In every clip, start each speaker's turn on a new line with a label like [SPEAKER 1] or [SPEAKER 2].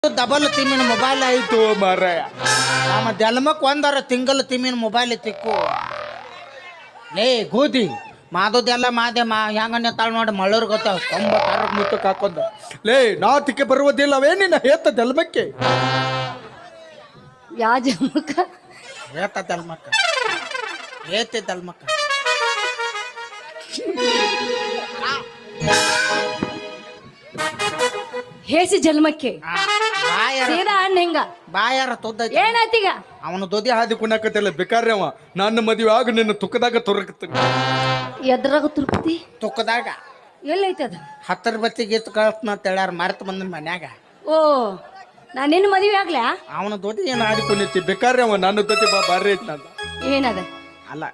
[SPEAKER 1] Double ತಿಮ್ಮಿನ mobile ಆಯ್ತು ಮಾರಾಯ. ನಮ್ಮ ಜನ್ಮಕ್ಕೆ ಒಂದರ ತಿಂಗಳ ತಿಮ್ಮಿನ ಮೊಬೈಲ್ ತಿಕ್ಕು ಲೇ ಗೋಧಿ ಮಾದೋದೆಲ್ಲ ಮಾದೆ ಹೆಂಗನ್ನೇ ತಾಳು ನೋಡಿ ಮಳ್ಳೂರ್ ಗೊತ್ತ 96 ಮುತ್ತಕ್ಕೆ ಹಾಕೋದ ಲೇ ನಾ ತಿಕ್ಕೆ ಬರುವುದಿಲ್ಲವೇ ನಿನ್ನ ಹೇತ ಜನ್ಮಕ್ಕೆ
[SPEAKER 2] ಯಾ ಜನ್ಮಕ್ಕ
[SPEAKER 1] ಹೇತ ಜನ್ಮಕ್ಕ ಹೇತೆ ಜನ್ಮಕ್ಕ
[SPEAKER 2] ಹೇಸಿ ಜನ್ಮಕ್ಕೆ ಸೀದಾ ಹಣ್ಣು ಹಿಂಗ
[SPEAKER 1] ಬಾಯಾರ ತೊದ್ದ
[SPEAKER 2] ಏನಾಯ್ತೀಗ
[SPEAKER 1] ಅವನು ದೊದಿ ಹಾದಿ ಕುಣಕತ್ತಿಲ್ಲ ಬೇಕಾರೆ ಅವ ನನ್ನ ಮದುವೆ ಆಗ ನಿನ್ನ ತುಕ್ಕದಾಗ ತೊರಕತ್ತ
[SPEAKER 2] ಎದ್ರಾಗ ತುರ್ಕತಿ
[SPEAKER 1] ತುಕ್ಕದಾಗ
[SPEAKER 2] ಎಲ್ಲೈತೆ ಅದ
[SPEAKER 1] 10 ಬತ್ತಿಗೆ ಎತ್ತು ಕಳ್ತನ ಅಂತ ಹೇಳ್ಯಾರ ಮರ್ತ ಬಂದನ ಮನ್ಯಾಗ.
[SPEAKER 2] ಓ ನಾ ನಿನ್ನ ಮದುವೆ ಆಗ್ಲಾ
[SPEAKER 1] ಅವನ ದೊದಿ ಏನು ಹಾದಿ ಕುಣಿತಿ ಬೇಕಾರೆ ಅವ ನನ್ನ ದೊದಿ ಬಾರಿ ಐತಿ ನಂದ
[SPEAKER 2] ಏನದ
[SPEAKER 1] ಅಲ್ಲ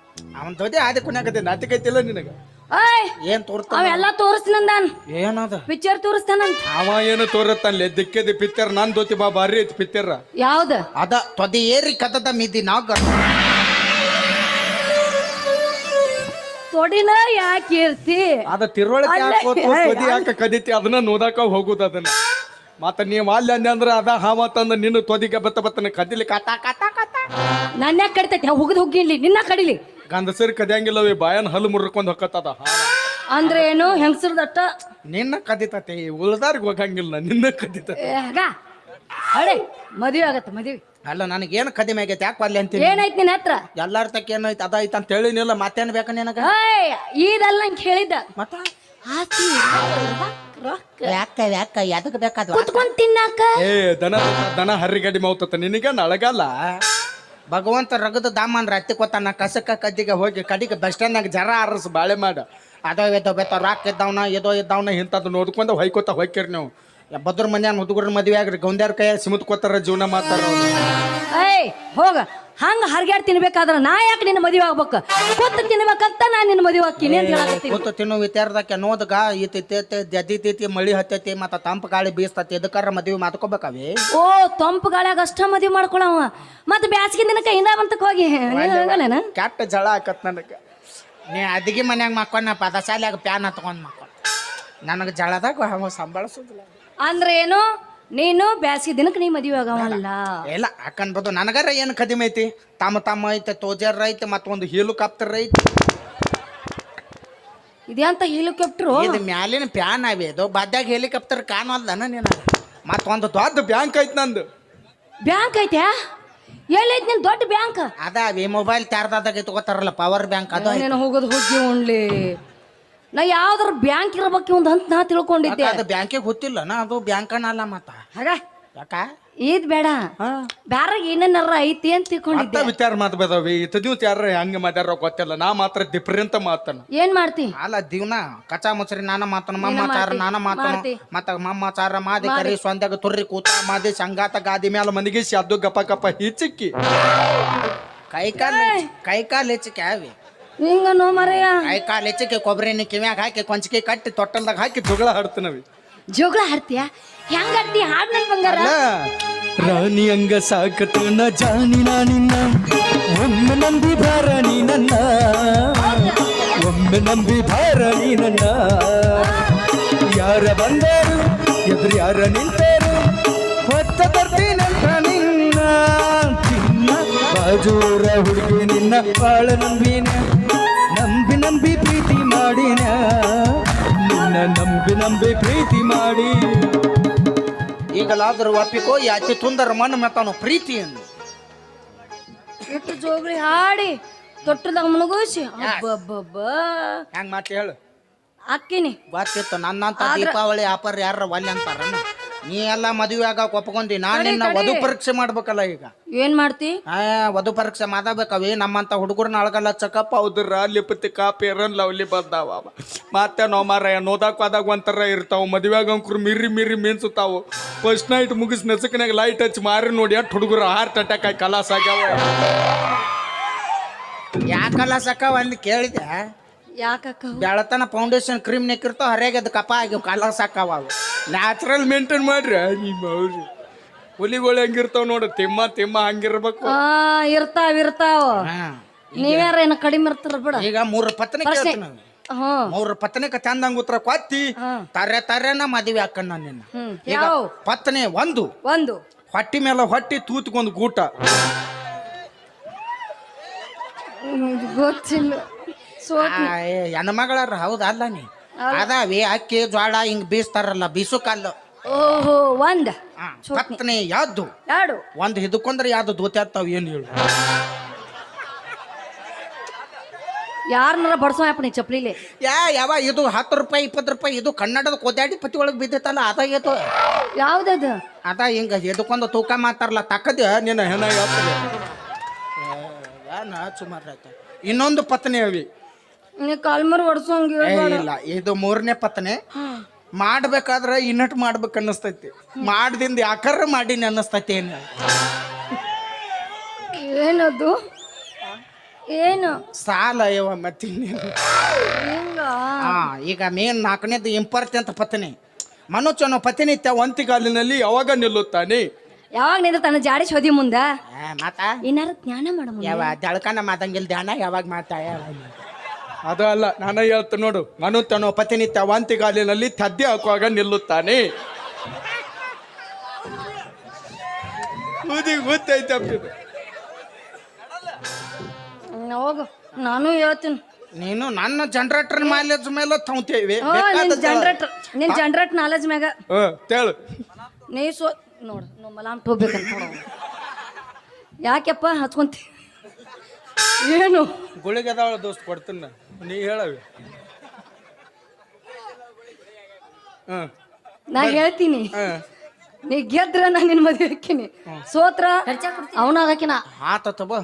[SPEAKER 1] ಅವನ ದೊದಿ ಹಾದಿ ಕುಣಕತ್ತೆ ನಾಟಿಕೈತಿಲ್ಲ ನಿನಗ
[SPEAKER 2] ಓಯ್
[SPEAKER 1] ಏನ್ ತೋರ್ತಾನ
[SPEAKER 2] ಅವೆಲ್ಲ ತೋರಿಸ್ತಾನಂದಾನ್
[SPEAKER 1] ಏನದ
[SPEAKER 2] ಪಿಕ್ಚರ್ ತೋರಿಸ್ತಾನಂತ
[SPEAKER 1] ಅವ ಏನು ತೋರತ್ತನ್ಲೆ ದಿಕ್ಕದಿ ಪಿಕ್ಚರ್ ನನ್ ದೋತಿ ಬಾರಿ ಐತಿ ಪಿಕ್ಚರ್
[SPEAKER 2] ಯಾವ್ದ
[SPEAKER 1] ಅದ ತೊದಿ ಏರಿ ಕದದ ಮಿದ್ದಿ ನಾಗ
[SPEAKER 2] ತೊಡಿನ ಯಾಕೆ ಇರ್ತಿ
[SPEAKER 1] ಅದ ತಿರುವಳಿಕೆ ತೊದಿ ಯಾಕ ಕದಿತಿ ಅದನ್ನ ನೋದಾಕ ಹೋಗುದ ಅದನ್ನ ಮತ್ತ ನೀವ್ ಅಲ್ಲಿ ಅಂದೆ ಅಂದ್ರ ಅದ ಹಾವತ್ತಂದ ನಿನ್ನ ತೊದಿಗೆ ಬತ್ತನ ಕದಿಲಿ ಕಾಟ ಕಾಟ ಕಾಟ
[SPEAKER 2] ನನ್ನ ಯಾಕೆ ಕಡಿತೈತಿ ಹುಗಿದ್ ಹೋಗಿಲಿ ನಿನ್ನ ಕಡಿಲಿ
[SPEAKER 1] ಗಂಡಸರಿ ಕದಿಯಂಗಿಲ್ಲವೇ ಬಾಯನ್ ಹಲ್ಲು ಮುರ್ಕೊಂಡ್ ಹೊಕ್ಕತ್ತದ
[SPEAKER 2] ಅಂದ್ರೆ ಏನು ಹೆಂಗಸರ್ದಟ್ಟ
[SPEAKER 1] ನಿನ್ನ ಕದಿತತೆ ಉಳ್ದಾರ್ಗ ಹೋಗಂಗಿಲ್ಲ ನಿನ್ನ ಕದಿತತೆ
[SPEAKER 2] ಹಳೆ ಮದುವೆ ಆಗತ್ತ ಮದುವೆ
[SPEAKER 1] ಅಲ್ಲ ನನಗೇನು ಕದಿಮೆ ಆಗೈತೆ ಯಾಕೆ ಬರ್ಲಿ ಅಂತೀನಿ
[SPEAKER 2] ಏನಾಯ್ತು ನಿನ್ನ ಹತ್ರ
[SPEAKER 1] ಎಲ್ಲಾರ ತಕ್ಕ ಏನೈತೆ ಅದ ಐತ ಅಂತ ಹೇಳಿನಿಲ್ಲ ಮತ್ತೇನ್ ಬೇಕ ನಿನಗ
[SPEAKER 2] ಇದಲ್ಲ ನಂಗೆ ಹೇಳಿದ್ದ
[SPEAKER 1] ಮತ್ತ
[SPEAKER 2] ಆಸ್ತಿ
[SPEAKER 1] ಯಾಕ ಯಾಕ ಎದಕ್ ಬೇಕಾದ
[SPEAKER 2] ಕುತ್ಕೊಂಡ್ ತಿನ್ನಾಕ
[SPEAKER 1] ಏ ದನ ಹರಿಗಡಿ ಮೌತತ ನಿನಗ ನಳಗಲ್ಲ ಭಗವಂತ ರಗದ ದಾಮನ್ ರತ್ತಿ ಕೊತ್ತಾನ ಕಸಕ್ಕ ಕದ್ದಿಗೆ ಹೋಗಿ ಕಡಿಗೆ ಬಸ್ ಸ್ಟ್ಯಾಂಡ್ನಾಗ ಜರ ಆರಸ್ ಬಾಳೆ ಮಾಡ ಅದೋ ಎದೋ ಬೇತ ರಾಕ್ ಇದ್ದವನ ಎದೋ ಇದ್ದವನ ಇಂಥದ್ದು ನೋಡ್ಕೊಂಡು ಹೊಯ್ಕೋತ ಹೋಯ್ಕಿರಿ ನೀವು ಬದ್ರ ಮನ್ಯಾನ ಹುಡುಗರ ಮದುವೆ ಆಗ್ರಿ ಗೌಂದ್ಯಾರ ಕೈ ಸಿಮುತ್ಕೋತಾರ ಜೀವನ ಮಾಡ್ತಾರ
[SPEAKER 2] ಏಯ್ ಹೋಗ ಹಂಗ ಹರ್ಗ್ಯಾಡ್ ತಿನ್ಬೇಕಾದ್ರ ನಾ ಯಾಕೆ ನಿನ್ನ ಮದುವೆ ಆಗ್ಬೇಕು ಕೂತು ತಿನ್ಬೇಕಂತ ನಾ ನಿನ್ನ ಮದುವೆ ಹಾಕಿನಿ ಅಂತ ಹೇಳಕತ್ತೀನಿ
[SPEAKER 1] ಕೂತು ತಿನ್ನು ವಿಚಾರದಕ್ಕೆ ನೋದಗ ಈತೈತಿ ಜದಿತೈತಿ ಮಳಿ ಹತ್ತೈತಿ ಮತ್ತ ತಂಪು ಗಾಳಿ ಬೀಸ್ತತಿ ಎದಕ್ಕಾರ ಮದುವೆ ಮಾತ್ಕೋಬೇಕವೇ
[SPEAKER 2] ಓ ತಂಪು ಗಾಳಿಯಾಗ ಅಷ್ಟ ಮದುವೆ ಮಾಡ್ಕೊಳವ ಮತ್ತೆ ಬ್ಯಾಸಿಗೆ ದಿನಕ್ಕೆ ಹಿಂದ ಬಂತಕ್ ಹೋಗಿ ಹಂಗಲೇನ
[SPEAKER 1] ಕೆಟ್ಟ ಜಳ ಆಕತ್ ನನಗೆ ನೀ ಅದಿಗೆ ಮನ್ಯಾಗ ಮಕ್ಕೊಂಡ್ ನಾ ಪದಶಾಲ್ಯಾಗ ಪ್ಯಾನ್ ಹತ್ಕೊಂಡ್ ಮಕ್ಕೊಂಡ್ ನನಗೆ ಜಳದಾಗ ಸಂಭಾಳಿಸೋದಿಲ್ಲ
[SPEAKER 2] ಅಂದ್ರೆ ಏನು ನೀನು ಬ್ಯಾಸಿಗೆ ದಿನಕ್ಕೆ ನೀ ಮದುವೆ ಆಗವಲ್ಲ
[SPEAKER 1] ಇಲ್ಲ ಹಾಕನ್ಬೋದು ನನಗಾರ ಏನು ಕದಿಮೆ ಐತಿ ತಮ್ಮ ಐತೆ ತೋಜರ್ ಐತೆ ಮತ್ತೊಂದು ಹೆಲಿಕಾಪ್ಟರ್ ಐತಿ
[SPEAKER 2] ಇದ್ಯಾಂತ ಹೆಲಿಕಾಪ್ಟರ್
[SPEAKER 1] ಇದು ಮ್ಯಾಲಿನ ಪ್ಯಾನ್ ಅವೆ ಇದು ಬದ್ದಾಗ ಹೆಲಿಕಾಪ್ಟರ್ ಕಾಣವಲ್ದನ ನೀನು ಮತ್ತೊಂದು ದೊಡ್ಡ ಬ್ಯಾಂಕ್ ಐತಿ ನಂದು
[SPEAKER 2] ಬ್ಯಾಂಕ್ ಐತೆ ಎಲ್ಲೈತಿ ನಿನ್ ದೊಡ್ಡ ಬ್ಯಾಂಕ್
[SPEAKER 1] ಅದಾವೆ ಮೊಬೈಲ್ ಚಾರ್ಜಾದಾಗ ತಗೋತಾರಲ್ಲ ಪವರ್ ಬ್ಯಾಂಕ್ ಅದು
[SPEAKER 2] ನೀನು ಹೋಗೋದು ಹೋಗಿ ಉಣ್ಲಿ ನಾ ಯಾವ್ದಾರ ಬ್ಯಾಂಕ್ ಇರ್ಬೇಕು ಒಂದು ಅಂತ ನಾ ತಿಳ್ಕೊಂಡಿದ್ದೆ
[SPEAKER 1] ಅದು ಬ್ಯಾಂಕಿಗೆ ಗೊತ್ತಿಲ್ಲನ ಅದು ಬ್ಯಾಂಕ್ ಅಲ್ಲ ಮತ್ತ
[SPEAKER 2] ಹಾಗ
[SPEAKER 1] ಯಾಕ
[SPEAKER 2] ಇದ್ ಬೇಡ ಬ್ಯಾರ ಏನೇನಾರ ಐತಿ ಅಂತ ತಿಳ್ಕೊಂಡಿದ್ದೆ
[SPEAKER 1] ವಿಚಾರ ಮಾತಬೇದವಿ ಇತ್ತು ಯಾರ ಹಂಗ ಮಾಡ್ಯಾರ ಗೊತ್ತಿಲ್ಲ ನಾ ಮಾತ್ರ ಡಿಫ್ರೆಂಟ್ ಮಾತನ
[SPEAKER 2] ಏನ್ ಮಾಡ್ತಿ
[SPEAKER 1] ಅಲ್ಲ ದಿವ್ನ ಕಚಾ ಮುಚ್ಚರಿ ನಾನ ಮಾತನ ಮಮ್ಮಚಾರ ನಾನ ಮಾತನ ಮತ್ತ ಮಮ್ಮಚಾರ ಮಾದಿ ಕರಿ ಸ್ವಂದಾಗ ತುರ್ರಿ ಕೂತ ಮಾದಿ ಸಂಗಾತ ಗಾದಿ ಮ್ಯಾಲ ಮನಿಗೆ ಅದು ಗಪ ಗಪ ಹಿಚಿಕ್ಕಿ ಕೈ ಕಾಲ್ ಹೆಚ್ಚಿಕೆ ಅವಿ
[SPEAKER 2] ಹಿಂಗ ನೋ ಮರೆಯ
[SPEAKER 1] ಕೈ ಕಾಲ್ ಹೆಚ್ಚಿಕೆ ಕೊಬ್ಬರಿನ ಕಿವ್ಯಾಗ ಹಾಕಿ ಕೊಂಚಿಕೆ ಕಟ್ಟಿ ತೊಟ್ಟಲ್ದಾಗ ಹಾಕಿ ಜಗಳ ಹಾಡ್ತೀನವಿ
[SPEAKER 2] ಜೋಗಳ ಹಾಡ್ತೀಯ ಹೆಂಗ ಹಾಡ್ತಿ ಹಾಡ್ ನನ್ ಬಂಗಾರ
[SPEAKER 3] ರಾಣಿ ಅಂಗ ಸಾಕತು ನ ಜಾನಿ ನಿನ್ನ ಒಮ್ಮೆ ನಂಬಿ ಭಾರಣಿ ನನ್ನ ಒಮ್ಮೆ ನಂಬಿ ಭಾರಣಿ ನನ್ನ ಯಾರ ಬಂದರು ಎದುರು ಯಾರ ನಿಂತರು ಹೊತ್ತ ಬರ್ತೀನಂತ ನಿನ್ನ ಚಿನ್ನ ಬಾಜೂರ ಹುಡುಗಿ ನಿನ್ನ ಬಾಳ ನಂಬಿನ ನಂಬಿ ನಂಬಿ ಪ್ರೀತಿ ಮಾಡಿನ ನಿನ್ನ ನಂಬಿ ಪ್ರೀತಿ ಮಾಡಿ
[SPEAKER 1] ಈಗಲಾದರೂ ಒಪ್ಪಿಕೋ ಯಾಚೆ ತುಂದರ ಮಣ್ಣು ಮೆತ್ತಾನು ಪ್ರೀತಿಯನ್ನು
[SPEAKER 2] ಎಷ್ಟು ಜೋಗ್ಳಿ ಹಾಡಿ ತೊಟ್ಟದಾಗ ಮುಳುಗೋಸಿ
[SPEAKER 1] ಹೆಂಗ್ ಮಾತು ಹೇಳು
[SPEAKER 2] ಅಕ್ಕಿನಿ
[SPEAKER 1] ಗೊತ್ತಿತ್ತು ನನ್ನಂತ ದೀಪಾವಳಿ ಆಪರ್ ಯಾರ ಒಲ್ಲೆ ಅಂತಾರ ನೀ ಎಲ್ಲ ಮದುವೆ ಆಗಾಕ ಒಪ್ಕೊಂಡಿ ನಾನಿನ್ನ ವಧು ಪರೀಕ್ಷೆ ಮಾಡ್ಬೇಕಲ್ಲ ಈಗ
[SPEAKER 2] ಏನ್ ಮಾಡ್ತಿ
[SPEAKER 1] ವಧು ಪರೀಕ್ಷೆ ಮಾಡಬೇಕವೇ ನಮ್ಮಂತ ಹುಡುಗರ್ನ ಅಳಗಲ್ಲ ಚಕಪ್ ಹೌದ್ರ ಲಿಪತಿಕ ಪೇರನ್ ಲವ್ಲಿ ಬಂದಾವ ಮತ್ತೆ ನೋ ಮಾರ ನೋದಾಕ್ ಹೋದಾಗ ಒಂಥರ ಇರ್ತಾವ ಮದುವೆ ಆಗಂಕ್ರು ಮಿರಿ ಮೀನ್ಸುತ್ತಾವು ಫಸ್ಟ್ ನೈಟ್ ಮುಗಿಸ್ ನೆಸಕನಾಗ ಲೈಟ್ ಹಚ್ಚಿ ಮಾರಿ ನೋಡಿ ಅಟ್ ಹುಡುಗರು ಹಾರ್ಟ್ ಅಟ್ಯಾಕ್ ಆಗಿ ಕಲಾಸ್ ಆಗ್ಯಾವ ಯಾ ಕಲಾಸ್ ಆಕಾವ ಅಂದ್ ಕೇಳಿದೆ
[SPEAKER 2] ಯಾಕಕ್ಕ
[SPEAKER 1] ಬೆಳತನ ಫೌಂಡೇಶನ್ ಕ್ರೀಮ್ ನೆಕ್ಕಿರ್ತಾವ ಹರಿಯಾಗಿ ಅದು ಕಪ ಆಗಿ ಕಲಾಸ್ ಆಕಾವ ನ್ಯಾಚುರಲ್ ಮೇಂಟೈನ್ ಮಾಡ್ರಿ ನಿಮ್ಮ ಅವ್ರಿ ಹುಲಿಗಳು ಹೆಂಗಿರ್ತಾವ ನೋಡು ತಿಮ್ಮ ಹಂಗಿರ್ಬೇಕು
[SPEAKER 2] ಇರ್ತಾವ ನೀವ್ಯಾರ ಏನ ಕಡಿಮೆ ಇರ್ತಾರ ಬಿಡ
[SPEAKER 1] ಈಗ 3 ಪತ್ನಿ
[SPEAKER 2] ಹಾ
[SPEAKER 1] 3 ಪತ್ನಿಕ ಚಂದಂಗ ಉತ್ತರ ಕೊತ್ತಿ ತರೆನ ಮದುವೆ ಹಾಕಣ್ಣ ನಿನ್ನ. ಈಗ
[SPEAKER 2] ಯಾವ
[SPEAKER 1] ಪತ್ನಿ ಒಂದು ಹೊಟ್ಟಿ ಮೇಲೆ ಹೊಟ್ಟಿ ತೂತ್ಕೊಂದು ಗೂಟ.
[SPEAKER 2] ಗೊತ್ತಿಲ್ಲ
[SPEAKER 1] ಹೆಣ್ಮಗಳಾರ ಹೌದ ಅಲ್ಲ ನೀ ಅದಾವಿ ಅಕ್ಕಿ ಜ್ವಾಳ ಹಿಂಗ್ ಬೀಸ್ತಾರಲ್ಲ ಬೀಸು ಕಲ್ಲು.
[SPEAKER 2] ಓಹೋ ಒಂದ್
[SPEAKER 1] ಪತ್ನಿ ಯಾವ್ದು
[SPEAKER 2] ಎರಡು
[SPEAKER 1] ಒಂದ್ ಹಿಡ್ಕೊಂಡ್ರೆ ಯಾವ್ದು ದೂತ ಆಗ್ತಾವ ಏನು ಹೇಳು.
[SPEAKER 2] ಯಾರನ್ನಾರ ಬಡ್ಸೋ ನೀ ಚಪ್ಲಿಲಿ
[SPEAKER 1] ಯಾವ ಇದು 10 ರೂಪಾಯಿ 20 ರೂಪಾಯಿ ಇದು ಕನ್ನಡದ ಕೋದ್ಯಾಡಿ ಪತಿ ಒಳಗೆ ಬಿದ್ದೈತಲ್ಲ ಅದಾಗೈತು.
[SPEAKER 2] ಯಾವ್ದದು
[SPEAKER 1] ಅದ ಹಿಂಗ ಎದಕ್ಕೊಂದು ತೂಕ ಮಾತಾರಲ್ಲ ತಕ್ಕದ ನಿನ್ನ ಹೆಣ ಹೇಳ್ತದೆ ಏನ ಸುಮಾರು ಆಯ್ತ. ಇನ್ನೊಂದು ಪತ್ನಿ ಅವಿ
[SPEAKER 2] ನೀ ಕಾಲ್ಮರ್ ಹೊಡ್ಸೋಂಗ
[SPEAKER 1] ಇಲ್ಲ ಇದು 3ನೇ ಪತ್ನಿ. ಮಾಡ್ಬೇಕಾದ್ರ ಇನ್ನಟ್ ಮಾಡ್ಬೇಕು ಅನ್ನಿಸ್ತೈತಿ. ಮಾಡ್ದಿಂದ ಯಾಕರ ಮಾಡೀನಿ ಅನ್ನಿಸ್ತೈತಿ.
[SPEAKER 2] ಏನದು ಏನು
[SPEAKER 1] ಸಾಲ ಯವ ಮತ್ತೆ ಈಗ ಮೇನ್ 4ನೇದು ಇಂಪಾರ್ಟೆಂಟ್ ಪತ್ನಿ. ಮನುಷ್ಯನ ಪತಿನಿತ್ಯ ಒಂತಿಗಾಲಿನಲ್ಲಿ ಯಾವಾಗ ನಿಲ್ಲುತ್ತಾನೆ.
[SPEAKER 2] ಯಾವಾಗ ನಿಂದ ತನ್ನ ಜಾಡಿಸ್ ಹೋದಿ ಮುಂದ
[SPEAKER 1] ಮಾತ
[SPEAKER 2] ಏನಾರ ಜ್ಞಾನ ಮಾಡ
[SPEAKER 1] ಯಾವ ಜಳಕನ ಮಾತಂಗಿಲ್ಲ ಧ್ಯಾನ ಯಾವಾಗ ಮಾತಾ ಅದು ಅಲ್ಲ ನಾನು ಹೇಳ್ತ ನೋಡು. ಮನುಷ್ಯನು ಪತಿನಿತ್ಯ ಒಂತಿಗಾಲಿನಲ್ಲಿ ತದ್ದೆ ಹಾಕುವಾಗ ನಿಲ್ಲುತ್ತಾನೆ. ಗೊತ್ತೈತೆ
[SPEAKER 2] ಹೋಗು ನಾನು ಹೇಳ್ತೀನಿ.
[SPEAKER 1] ನೀನು ನನ್ನ ಜನರೇಟರ್ ಮೈಲೇಜ್ ಮೇಲೆ ತಗೊಂತೇವೆ.
[SPEAKER 2] ನಿನ್ ಜನರೇಟ್ ನಾಲೆಜ್ ಮ್ಯಾಗ
[SPEAKER 1] ಹೇಳು
[SPEAKER 2] ನೀ ನೋಡು ನಾವು ಮಲಾಮ್ ಹೋಗ್ಬೇಕಂತ ನೋಡ. ಯಾಕೆಪ್ಪ ಹಚ್ಕೊಂತಿ ಏನು
[SPEAKER 1] ಗುಳಿಗೆ ಅದಾಳ ದೋಸ್ತ್ ಕೊಡ್ತೀನಿ ನೀ ಹೇಳವಿ.
[SPEAKER 2] ನಾ ಹೇಳ್ತೀನಿ ನೀ ಗೆದ್ರ ನಾ ನಿನ್ ಮದುವೆ ಹಾಕಿನಿ ಸೋತ್ರ ಅವನ ಹಾಕಿನ
[SPEAKER 1] ಆತ ತಗೋ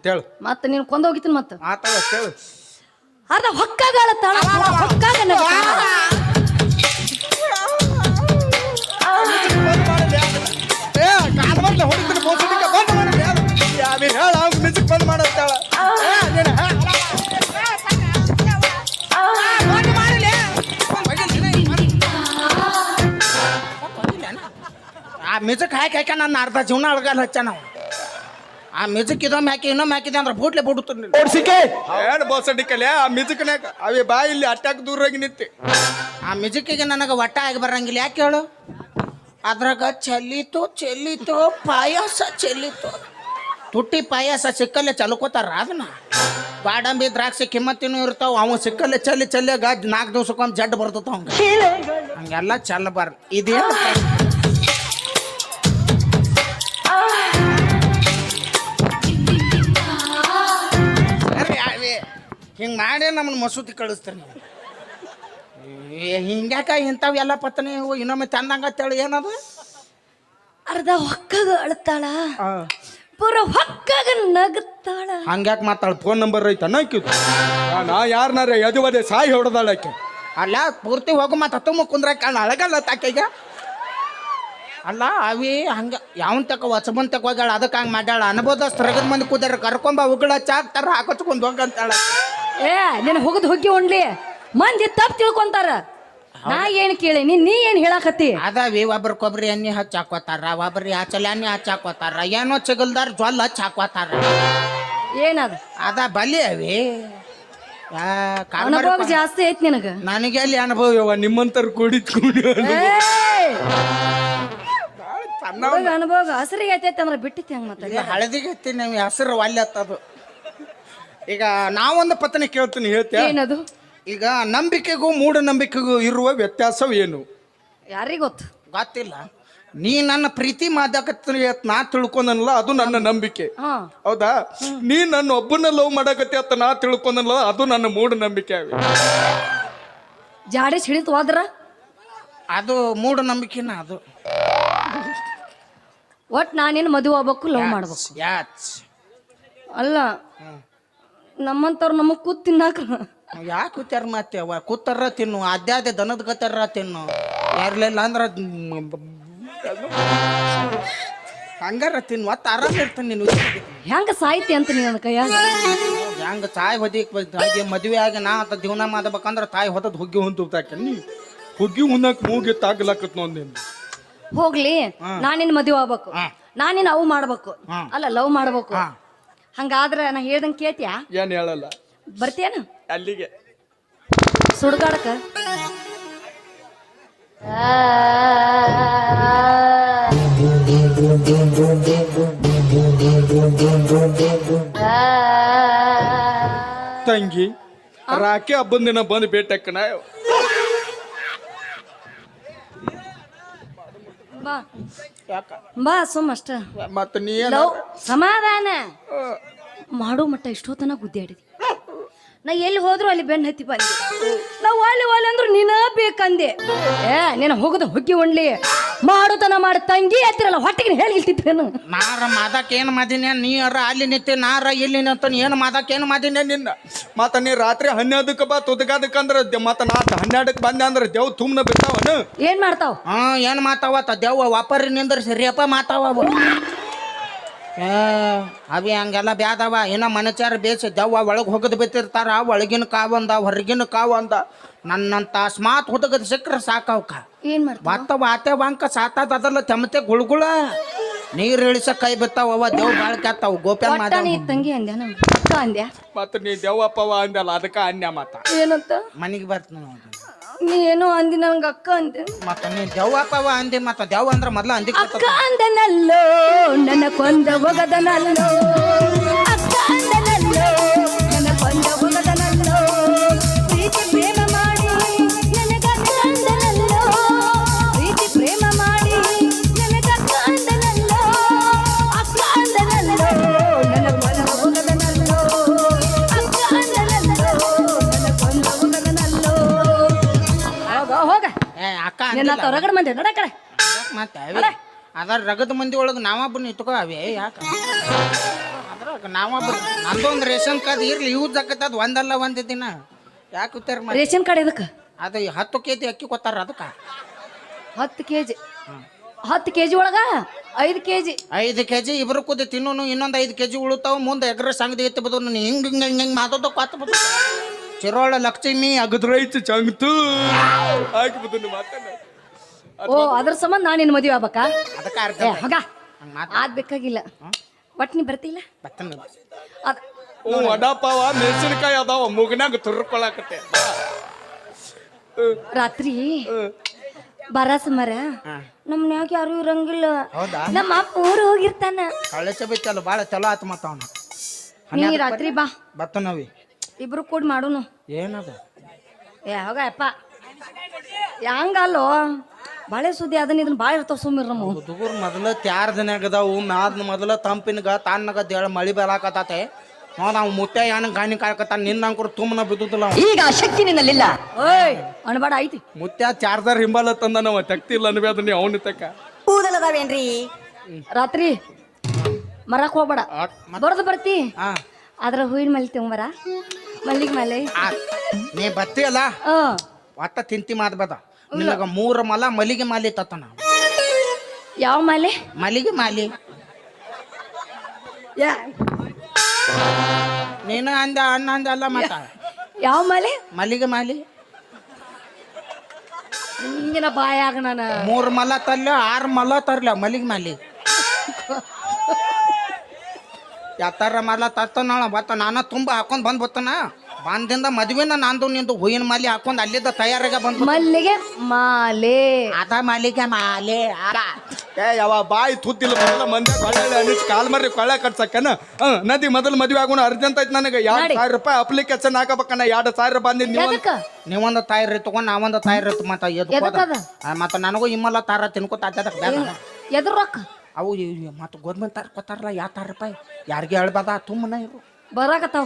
[SPEAKER 1] ಹೇಳು
[SPEAKER 2] ಮತ್ತ ನೀನ್ ಕೊಂದ ಹೋಗಿತೀನಿ ಮತ್ತ
[SPEAKER 1] ಆತ ಹೇಳು.
[SPEAKER 2] ಅರ್ಧ ಹೊಕ್ಕಾಗಳ ತಾಳ ಹೊಕ್ಕಾಗ
[SPEAKER 1] ಬಂದ್ ಮಾಡತ್ತಾಳ ಆ ಮ್ಯೂಸಿಕ್ ಹಾಕಿ ನನ್ನ ಅರ್ಧ ಜೀವನ ಅಳಗಾಲ ಹಚ್ಚ ನಾವು. ಆ ಮ್ಯೂಸಿಕ್ ಇದೊಮ್ಮೆ ಹಾಕಿ ಇನ್ನೊಮ್ಮೆ ಹಾಕಿದೆ ಅಂದ್ರೆ ಬೂಟ್ಲೆ ಬಿಡುತ್ತೀನಿ ಏನು ಬೋಸಡಿಕಲ್ಲ. ಆ ಮ್ಯೂಸಿಕ್ನಾಗ ಅವೇ ಬಾ ಇಲ್ಲಿ ಅಟ್ಟಾಕ್ ದೂರಾಗಿ ನಿಂತಿ. ಆ ಮ್ಯೂಸಿಕ್ಕಿಗೆ ನನಗೆ ಒಟ್ಟ ಆಗಿ ಬರಂಗಿಲ್ಲ. ಯಾಕೆ ಹೇಳು? ಅದ್ರಾಗ ಚೆಲ್ಲಿತು ಪಾಯಸ ಚೆಲ್ಲಿತು. ತುಟ್ಟಿ ಪಾಯಸ ಸಿಕ್ಕಲ್ಲೇ ಚಲ್ಕೋತಾರ ಅದನ್ನ. ಬಾಡಂಬಿ ದ್ರಾಕ್ಷಿ ಕಿಮ್ಮತ್ತಿನೂ ಇರ್ತಾವ. ಅವ ಸಿಕ್ಕಲ್ಲೇ ಚೆಲ್ಲಿ 4 ದಿವ್ಸಕ್ಕೊಮ್ಮೆ ಜಡ್ ಬರ್ತದ ಅವಂಗ. ಹಂಗೆಲ್ಲ ಚೆಲ್ಲಬಾರ್ದು. ಇದೇನು ಹಿಂಗೆ ಮಾಡಿ ನಮ್ಮನ್ನ ಮಸೂತಿ ಕಳಿಸ್ತಾರೆ ನೀವು. ಹಿಂಗ್ಯಾಕ ಇಂಥವೆಲ್ಲ ಪತ್ನಿ ಇನ್ನೊಮ್ಮೆ ತಂದಂಗತ್ತೇಳಿ ಏನದು?
[SPEAKER 2] ಅರ್ಧ ಹೊಕ್ಕಾಗ ಅಳ್ತಾಳ ಪೂರ ಹೊಕ್ಕಾಗ ನಗುತ್ತಾಳ.
[SPEAKER 1] ಹಂಗ್ಯಾಕೆ ಮಾತಾಳ? ಫೋನ್ ನಂಬರ್ ಐತ ಅನ್ನಕಿದ್ದು ನಾ ಯಾರನಾರ ಎದುವದೆ ಸಾಯಿ ಹೊಡೆದಾಳಕ್ಕೆ. ಅಲ್ಲ ಪೂರ್ತಿ ಹೋಗು ಮತ್ತೆ ಹತ್ತು ಕುಂದ್ರಾಕ ಅಳಗಲ್ಲ ತಾಕೆಗ. ಅಲ್ಲ ಅವಿ ಹಂಗ ಯಾವನ್ ತಕ ಹೊಸಬನ್ ತಕ ಹೋಗ್ಯಾಳ ಅದಕ್ಕೆ ಹಂಗೆ ಮಾಡ್ಯಾಳ. ಅನ್ಬೋದಷ್ಟು ರಗದ ಮಂದಿ ಕೂದಾರ ಕರ್ಕೊಂಬ ಉಗಳ ಚಾಕ್ತಾರ ಹಾಕೊಚ್ಕೊಂಡು ಹೋಗಂತಾಳ.
[SPEAKER 2] ನೀನು ಹೋಗದ್ ಹೋಗಿ ಉಣ್ಲಿ ಮಂದಿ ತಪ್ಪು ತಿಳ್ಕೊಂತಾರ. ನಾ ಏನ್ ಕೇಳಿ ನೀ ಏನ್ ಹೇಳಾಕತ್ತಿ?
[SPEAKER 1] ಅದಾವಿ ಒಬ್ರಿಗೊಬ್ರು ಎಣ್ಣೆ ಹಚ್ಚಿ ಹಾಕೋತಾರ, ಒಬ್ರಿ ಆಚಲೆ ಎಣ್ಣೆ ಹಚ್ಚಿ ಹಾಕೋತಾರ, ಏನೋ ಚಿಗಲ್ದಾರ ಜ್ವಲ್ ಹಚ್ಚಿ ಹಾಕೋತಾರ.
[SPEAKER 2] ಏನದ
[SPEAKER 1] ಅದ ಬಲಿ ಅವಿ
[SPEAKER 2] ಅನುಭವ ಜಾಸ್ತಿ ಐತಿ ನಿನಗ.
[SPEAKER 1] ನನಗೆ ಅಲ್ಲಿ ಅನುಭವ ನಿಮ್ಮಂತರ ಕೂಡಿ
[SPEAKER 2] ಅನುಭವ ಹಸರಿಗೆ ಐತೈತಿ ಅಂದ್ರೆ ಬಿಟ್ಟಿತಿ ಹಂಗ ಮತ್ತೆ
[SPEAKER 1] ಹಳದಿಗೆ ಐತಿ ನೀವು ಹೆಸರು ಒಲ್ಲೆ ಹತ್ತದು. ಈಗ ನಾವೊಂದು ಪತ್ನಿ ಕೇಳ್ತೀನಿ ಹೇಳ್ತೇನೆ.
[SPEAKER 2] ಏನದು?
[SPEAKER 1] ಈಗ ನಂಬಿಕೆಗೂ ಮೂಢನಂಬಿಕೆಗೂ ಇರುವ ವ್ಯತ್ಯಾಸವೇನು?
[SPEAKER 2] ಯಾರಿಗ
[SPEAKER 1] ಗೊತ್ತಿಲ್ಲ. ನೀ ನನ್ನ ಪ್ರೀತಿ ಮಾಡಕತ್ತಿ ನಾ ತಿಳ್ಕೊಂಡನಲ್ಲ ಅದು ನನ್ನ ನಂಬಿಕೆ. ಹೌದಾ? ನೀ ನನ್ನ ಒಬ್ಬನ ಲವ್ ಮಾಡಕತ್ತಿ ಅಂತ ನಾ ತಿಳ್ಕೊಂಡನಲ್ಲ ಅದು ನನ್ನ ಮೂಢನಂಬಿಕೆ.
[SPEAKER 2] ಜಾಡಿ ಹಿಡಿತು ಹೋದ್ರ
[SPEAKER 1] ಅದು ಮೂಢನಂಬಿಕೆನ. ಅದು
[SPEAKER 2] ಒಟ್ ನಾನೇನು ಮದುವೆ ಆಗ್ಬೇಕು ಲವ್ ಮಾಡ್ಬೇಕು ಅಲ್ಲ. ನಮ್ಮಂತವ್ರು ನಮಗ್ ಕೂತ್ ತಿನ್ನಾಕ
[SPEAKER 1] ಯಾಕೆ ಕೂತಾರ ಮತ್ತೆ ಕೂತಾರ ತಿನ್ನು ಅದ್ಯಾದೆ ದನದ ಗತ್ತಾರ ತಿನ್ನು ಯಾರ್ಲಿಲ್ಲ ಅಂದ್ರ ಹಂಗಾರ ತಿನ್ನು ಒತ್ತ ಆರಾಮ ಇರ್ತೀನಿ. ನೀನು
[SPEAKER 2] ಹೆಂಗ ಸಾಯ್ತಿ ಅಂತ ನೀ ನನ್ನ ಕೈಯಾಗ
[SPEAKER 1] ಹೆಂಗ ತಾಯಿ ಹೊದಿಕ್ ಮದುವೆ ಆಗಿ ನಾ ಅಂತ ಜೀವನ ಮಾಡ್ಬೇಕಂದ್ರ ತಾಯಿ ಹೊತ್ತದ್ ಹುಗ್ಗಿ ಹೊಂತಾಕೆ ನೀ ಹುಗ್ಗಿ ಹುನ್ನಕ್ ಮೂಗಿ ತಾಗ್ಲಾಕತ್ ನೋಂದೇನು.
[SPEAKER 2] ಹೋಗ್ಲಿ ನಾನಿನ್ ಮದುವೆ ಆಗ್ಬೇಕು, ನಾನಿನ್ ಅವು ಮಾಡ್ಬೇಕು ಅಲ್ಲ ಲವ್ ಮಾಡ್ಬೇಕು. ಹಂಗಾದ್ರ ನಾ ಹೇಳ್ದಂಗ ಕೇಳ್ತೀಯಾ?
[SPEAKER 1] ಏನ್ ಹೇಳಲ್ಲ.
[SPEAKER 2] ಬರ್ತೀಯನ
[SPEAKER 1] ಅಲ್ಲಿಗೆ
[SPEAKER 2] ಸುಡ್ಗಾಡಕ
[SPEAKER 1] ತಂಗಿ ರಾಖಿ ಹಬ್ಬದ ದಿನ ಬಂದು ಭೇಟಕ್ಕನ
[SPEAKER 2] ಬಾ
[SPEAKER 1] ಯಾಕ
[SPEAKER 2] ಬಾ ಸುಮ್ಮ ಅಷ್ಟ
[SPEAKER 1] ಮತ್ತ ನೀ
[SPEAKER 2] ಲವ್ ಸಮಾಧಾನ ಮಾಡೋ ಮಟ್ಟ ಇಷ್ಟೊತ್ತನ ಗುದ್ದಾಡಿದಿ ನಾ ಎಲ್ಲಿ ಹೋದ್ರು ಅಲ್ಲಿ ಬೆನ್ನ ಹತ್ತಿ ಬಂದೆ ನಾವು ಒಳ್ಳೆ ಅಂದ್ರು ನೀನ ಬೇಕಂದೆ ನೀನು ಹೋಗದ ಹುಗ್ಗಿ ಉಣ್ಲಿ ಮಾಡುತನ ಮಾಡಿ ತಂಗಿ ಹತ್ತಿರಲ್ಲ ಹೊಟ್ಟೆಗೆ ಹೇಳಿಲ್ತಿದ್ದೇನು
[SPEAKER 1] ನಾರ ಮಾದಕ್ ಏನು ಮಾದಿನ ನೀರ ಅಲ್ಲಿ ನಿಂತೆ ನಾರ ಇಲ್ಲಿ ನಿಂತ ಏನು ಮಾದಕ್ ಏನು ಮಾದಿನ ನಿನ್ನ ಮತ್ತ ನೀ ರಾತ್ರಿ 12ಕ್ಕೆ ಬಾ ತುದಗಾದಕ್ಕಂದ್ರ ಮತ್ತ ನಾ 12ಕ್ಕೆ ಬಂದೆ ಅಂದ್ರೆ ದೇವ್ ತುಮ್ನ ಬಿಡ್ತಾವನು
[SPEAKER 2] ಏನ್ ಮಾಡ್ತಾವ್
[SPEAKER 1] ಏನು ಮಾತಾವತ್ತ ದೇವ್ ವಾಪರಿ ನಿಂದ್ರ ಸರಿಯಪ್ಪ ಮಾತಾವ ಅವಿ ಹಂಗೆಲ್ಲ ಬ್ಯಾದವ ಇನ್ನ ಮನಚಾರ ಬೇಸ ದವ್ವ ಒಳಗೆ ಹೋಗದ್ ಬಿತ್ತಿರ್ತಾರ ಒಳಗಿನ ಕಾವಂದ ಹೊರಗಿನ ಕಾವಂದ ನನ್ನಂತ ಸ್ಮಾತ್ ಹುಡುಗದ ಸಿಕ್ಕ್ರ ಸಾಕವ್ಕ
[SPEAKER 2] ಏನ್ ಮಾಡ್ತಾವ
[SPEAKER 1] ಮತ್ತ ವಾತೆ ವಾಂಕ ಸಾತಾದ ಅದಲ್ಲ ತೆಮತೆ ಗುಳುಗುಳ ನೀರ್ ಇಳಿಸ ಕೈ ಬಿತ್ತಾವ ದೇವ್ ಬಾಳ್ ಕೆತ್ತಾವ ಗೋಪ್ಯಾನ್
[SPEAKER 2] ಒಟ್ಟ
[SPEAKER 1] ಮಾದ
[SPEAKER 2] ನೀ ತಂಗಿ ಅಂದ್ಯಾ ನಮ್ ಅಕ್ಕ ಅಂದ್ಯಾ
[SPEAKER 1] ಮತ್ತ ನೀ ದೇವಪ್ಪವ ಅಂದಲ್ಲ ಅದಕ್ಕ ಅನ್ಯ ಮಾತ
[SPEAKER 2] ಏನಂತ
[SPEAKER 1] ಮನಿಗೆ ಬರ್ತೀನಿ
[SPEAKER 2] ನೀ ಏನೋ ಅಂದಿ ನನ್ಗ ಅಕ್ಕ ಅಂದೆ
[SPEAKER 1] ಮತ್ತ ನೀ ದೇವಪ್ಪವ ಅಂದಿ ಮತ್ತ ದೇವ್ ಅಂದ್ರ ಮೊದ್ಲ ಅಂದಿ
[SPEAKER 2] ಅಕ್ಕ ಅಂದನಲ್ಲೋ ನನ್ನ ಕೊಂದ ಒಗದನಲ್ಲೋ ಅಕ್ಕ ಅಂದನಲ್ಲೋ ನನ್ನ ಕೊಂದ ಒಗದನಲ್ಲೋ ಪ್ರೀತಿ ಪ್ರೇಮ ಮಾಡಿ ನನಗಕ್ಕ ಅಂದನಲ್ಲೋ ಪ್ರೀತಿ ಪ್ರೇಮ ಮಾಡಿ ನನಗಕ್ಕ ಅಂದನಲ್ಲೋ ಅಕ್ಕ ಅಂದನಲ್ಲೋ ನನ್ನ ಕೊಂದ ಒಗದನಲ್ಲೋ ಅಕ್ಕ ಅಂದನಲ್ಲೋ ನನ್ನ ಕೊಂದ ಒಗದನಲ್ಲೋ ಹೋಗ
[SPEAKER 1] ಅಕ್ಕ
[SPEAKER 2] ನಿನ್ನ ಹೊರಗಡೆ ಮಂದಿ ನೋಡ ಕಡೆ
[SPEAKER 1] ಮತ್ತೆ ಅದ್ರ ರಗದ ಮಂದಿ ಒಳಗೆ ನಾವೊಬ್ಬನ ಇಟ್ಕೋ ಅವೇ ಯಾಕ ಅದ್ರಾಗ ನಾವೊಬ್ಬ ನಂದೊಂದು ರೇಷನ್ ಕಾರ್ಡ್ ಇರ್ಲಿ ಯೂಸ್ ಆಕತ್ತದ ಒಂದಲ್ಲ ಒಂದು ದಿನ ಯಾಕೆ ಉತ್ತಾರ
[SPEAKER 2] ರೇಷನ್ ಕಾರ್ಡ್ ಇದಕ್ಕೆ
[SPEAKER 1] ಅದು 10 ಕೆಜಿ ಅಕ್ಕಿ ಕೊತ್ತಾರ ಅದಕ್ಕೆ
[SPEAKER 2] 10 ಕೆಜಿ 10 ಕೆಜಿ ಒಳಗ 5 ಕೆಜಿ
[SPEAKER 1] 5 ಕೆಜಿ ಇಬ್ರು ಕೂದಿ ತಿನ್ನೋನು ಇನ್ನೊಂದು 5 ಕೆಜಿ ಉಳುತ್ತಾವ ಮುಂದೆ ಎಗ್ರ ಸಂಗದಿ ಎತ್ತಿ ಬದು ಹಿಂಗ್ ಮಾತಾಡೋ ಕಾತ ಬದು ಚಿರೋಳ ಲಕ್ಷ್ಮಿ ಅಗದ್ರೈತು ಚಂಗ್ತು ಹಾಕಿಬುದು ಮಾತಾಡ
[SPEAKER 2] ಓ ಅದ್ರ ಸಂಬಂಧ ನಾನು ನಿನ್ನ ಮದುವೆ ಆಗ್ಬೇಕಾ
[SPEAKER 1] ಅದಕ್ಕೆ ಅರ್ಥ
[SPEAKER 2] ಹೋಗ ಆದ್ ಬೇಕಾಗಿಲ್ಲ ಒಟ್ ನೀ ಬರ್ತಿಲ್ಲ
[SPEAKER 1] ಬತ್ತನ
[SPEAKER 2] ಅದ್
[SPEAKER 1] ವಡಾಪಾವ ಮೆಣಸಿನಕಾಯಿ ಅದಾವ ಮುಗನಾಗ ತುರ್ಕೊಳಕತ್ತೆ
[SPEAKER 2] ರಾತ್ರಿ ಬರ ಸುಮಾರ ನಮ್ಮ ಮನ್ಯಾಗ ಯಾರು ಇರಂಗಿಲ್ಲ
[SPEAKER 1] ಹೌದಾ
[SPEAKER 2] ನಮ್ಮ ಅಪ್ಪ ಊರು ಹೋಗಿರ್ತಾನ
[SPEAKER 1] ಕಳಿಸ ಬಿತ್ತಲ್ಲ ಭಾಳ ಚಲೋ ಆತು ಮತ್ತ ಅವನು
[SPEAKER 2] ನೀ ರಾತ್ರಿ ಬಾ
[SPEAKER 1] ಬತ್ತನವಿ
[SPEAKER 2] ಇಬ್ರು ಕೂಡಿ ಮಾಡೋನು
[SPEAKER 1] ಏನದ
[SPEAKER 2] ಹೋಗ ಅಪ್ಪ ಹಂಗಲ್ಲೋ ಬಾಳೆ ಸುದ್ದಿ ಅದನ್ನ ಇದನ್ನ ಭಾಳ ಇರ್ತಾವ ಸುಮ್ಮಿರ್ ನಮ್ಮ
[SPEAKER 1] ಹುಡುಗರು ಮೊದಲ ತ್ಯಾರ ದಿನಾಗ ಅದಾವು ಮ್ಯಾದ ಮೊದಲ ತಂಪಿನಗ ತಣ್ಣಗ ದೇಳ ಮಳಿ ಬೆಳಕತ್ತೆ ನಾವು ಮುತ್ತೆ ಏನ ಗಾಣಿ ಕಾಯಕತ್ತ ನಿನ್ನ ಅಂಕರು ತುಂಬನ ಬಿದ್ದುದಿಲ್ಲ
[SPEAKER 2] ಈಗ ಶಕ್ತಿ ನಿನ್ನಲ್ಲಿಲ್ಲ ಓಯ್ ಅಣಬಾಡ ಐತಿ
[SPEAKER 1] ಮುತ್ಯ ಚಾರ್ಜರ್ ಹಿಂಬಾಲ ತಂದ ನಾವು ತೆಗ್ತಿಲ್ಲ ಅನ್ಬೇದ ನೀ ಅವನು ತಕ್ಕ
[SPEAKER 2] ಕೂದಲದಾವೇನ್ರಿ ರಾತ್ರಿ ಮರಕ್ ಹೋಗ್ಬೇಡ ಬರೋದು ಬರ್ತಿ ಅದ್ರ ಹೂವಿನ ಮಲ್ಲಿ ತಗೊಂಬರ ಮಲ್ಲಿಗೆ ಮಲೆ
[SPEAKER 1] ನೀ ಬತ್ತಿ ಅಲ್ಲ ಒಟ್ಟ ತಿಂತಿ ಮಾಡ್ಬೇಡ ನಿನಗ 3 ಮಲ ಮಲ್ಲಿಗೆ ಮಾಲಿ ತತ್ತನ
[SPEAKER 2] ಯಾವ ಮಾಲೆ
[SPEAKER 1] ಮಲ್ಲಿಗೆ ಮಾಲಿ ನೀನು ಅಂದ ಅಣ್ಣ ಅಂದ ಅಲ್ಲ ಮತ್ತ
[SPEAKER 2] ಯಾವ ಮಾಲೆ
[SPEAKER 1] ಮಲ್ಲಿಗೆ ಮಾಲಿ
[SPEAKER 2] ಹಿಂಗಿನ ಬಾಯಾಗ ನಾನು
[SPEAKER 1] 3 ಮಲ ತರ್ಲ 6 ಮಲ ತರ್ಲ ಮಲ್ಲಿಗೆ ಮಾಲಿ ಯಾತಾರ ಮಲ ತರ್ತನಾಳ ಬತ್ತ ನಾನು ತುಂಬ ಹಾಕೊಂಡ್ ಬಂದ್ ಬತ್ತನ ಬಂದಿಂದ ಮದ್ವಿನ ನಂದು ನಿಂದು ಹೂವಿನ ಮಾಲಿ ಹಾಕೊಂಡ್ ಅಲ್ಲಿದ್ದ ತಯಾರಾಗ ಬಂದ್
[SPEAKER 2] ಮಲ್ಲಿಗೆ ಮಾಲೆ
[SPEAKER 1] ಅದ ಮಲ್ಲಿಗೆ ಮಾಲೆ ಯಾವ ಬಾಯಿ ತುತ್ತಿಲ್ಲ ಮೊದಲ ಮಂದಿ ಕೊಳ್ಳೆ ಅನಿಸ್ ಕಾಲ್ ಮರ್ರಿ ಕೊಳ್ಳೆ ಕಟ್ಸಕ್ಕನ ನದಿ ಮೊದಲು ಮದ್ವೆ ಆಗೋಣ ಅರ್ಜೆಂಟ್ ಐತಿ ನನಗೆ 2,000 ರೂಪಾಯಿ ಅಪ್ಲಿಕೇಶನ್ ಹಾಕಬೇಕನ್ನ 2,000 ಬಂದಿದ್ ನೀವೊಂದು ತಾಯಿರಿ ತಗೊಂಡ್ ನಾವೊಂದು ತಾಯಿರಿ ಮತ್ತ ನನಗೂ ಇಮ್ಮಲ್ಲ ತಾರ ತಿನ್ಕೋತ
[SPEAKER 2] ಎದ್ರ ರೊಕ್ಕ
[SPEAKER 1] ಅವು ಮತ್ತ ಗೋರ್ಮೆಂಟ್ ತಾರ ಕೊತ್ತಾರಲ್ಲ 2,000 ರೂಪಾಯಿ ಯಾರಿಗೆ ಹೇಳ್ಬಾದ ತುಂಬನ ಇರು
[SPEAKER 2] ಬರಾಕತ್ತಾವ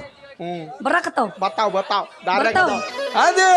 [SPEAKER 2] ಬರಾಕತ್ತಾವ
[SPEAKER 1] ಬತ್ತಾವ್ ಅದೇ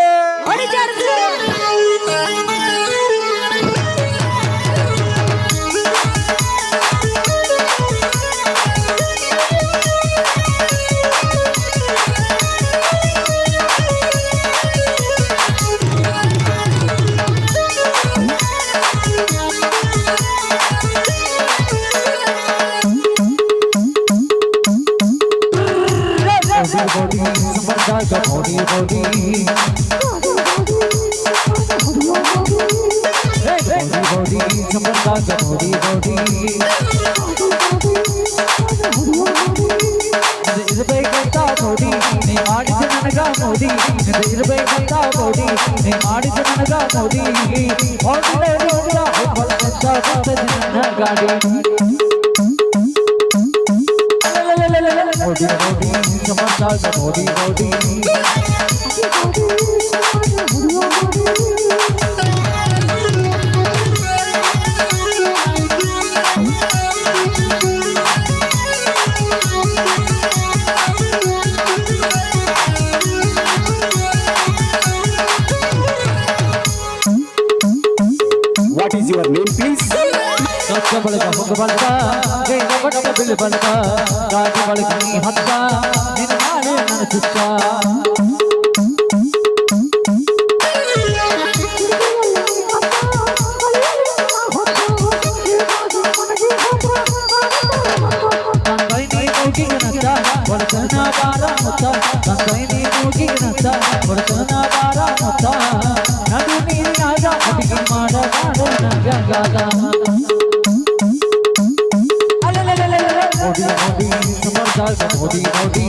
[SPEAKER 3] ಇದು ಬೇಕಾಯ್ತಾ
[SPEAKER 4] ಮೋದಿ ನೀ ಮಾಡಿದ ನನಗ ಮೋದಿ ಇರಬೇಕಂತ ಮೋದಿ ನೀ ಮಾಡಿದ ನನಗ ಮೋದಿ ನನ್ನ ಗಾಡಿ ಮೋದಿ ಮೋದಿ ಸಮರ್ಥ Modi Modi
[SPEAKER 3] What is your name, please?
[SPEAKER 4] ಸತ್ತ ಬಳಿಕ ಹೊಗ ಬಳಿಕ ಗೈನ ಬಟ್ಟ ಬಿಲ್ ಬಳಿಕ ಗಾಡಿ ಬಳಿಕ ನೀ ಹತ್ತ ನಿನ್ನ ಮಾಡಿ ನನ್ನ ಸುತ್ತ ತಂಗೈ ನೀ ಮೂಗಿನತ್ತ ಬಡತನ ಬಾರ ಮುತ್ತ ತಂಗೈ ನೀ ಮೂಗಿನತ್ತ ಬಡತನ ಬಾರ ಮುತ್ತ ನಡು ನೀರಿನಾಗ ಹುಡುಗಿ ಮಾಡ ನನಗಾದ ಮೋದಿ ಮೋದಿ ಸಮರ್ಥ ಮೋದಿ ಮೋದಿ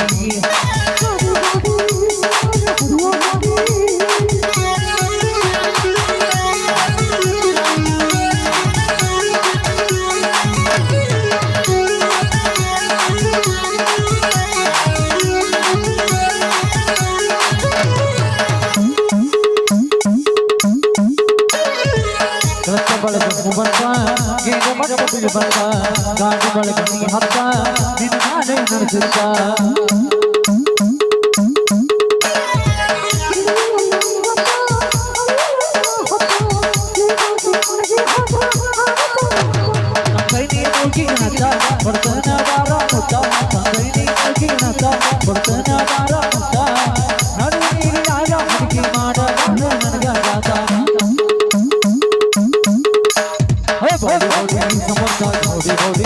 [SPEAKER 4] ಬಳಕ ಮುಬರ್ಕ ಗೇಗ ಮಟ್ಟ ಬಿಲ್ ಬರ್ಕ ಗಾಡಿ ಬಳಕ ನೀ ಹತ್ತ ನಿನ್ನ ನಾನೇ ನಡೆಸುತ್ತ ತಂಗೈ ನೀ ಮೂಗಿನತ್ತ ಬಡತನ ಬಾರ ಮುತ್ತ ತಂಗೈ ನೀ ಮೂಗಿನತ್ತ ಬಡತನ ಬಾರ ಮುತ್ತ ನಡು ನೀರಿನಾಗ ಹುಡುಗಿ ಮಾಡ ನನಗಾದ Body, body, someone body, body.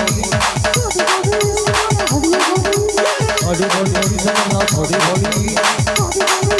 [SPEAKER 4] Body, body, someone body, body.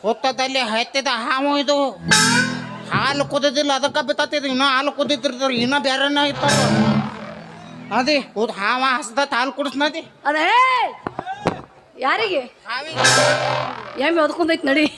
[SPEAKER 1] ಹೊತ್ತದಲ್ಲಿ ಹತ್ತಿದ ಹಾವು ಇದು ಹಾಲು ಕುದಿದಿಲ್ಲ ಅದಕ್ಕೆ ಬಿತ್ತಿದ್ದು ಇನ್ನೂ ಹಾಲು ಕುದಿತಿರ್ತಾರೆ ಇನ್ನೂ ಬೇರೆನ ಇರ್ತಾರ ಅದೇ ಹಾವ ಹಸ್ದತ್ ಹಾಲು ಕುಡಿಸ್ನದಿ
[SPEAKER 2] ಅದೇ ಯಾರಿಗೆ
[SPEAKER 1] ಹಾವಿ
[SPEAKER 2] ಎಮ್ಮೆ ಹೊದ್ಕೊಂಡೈತಿ ನಡಿ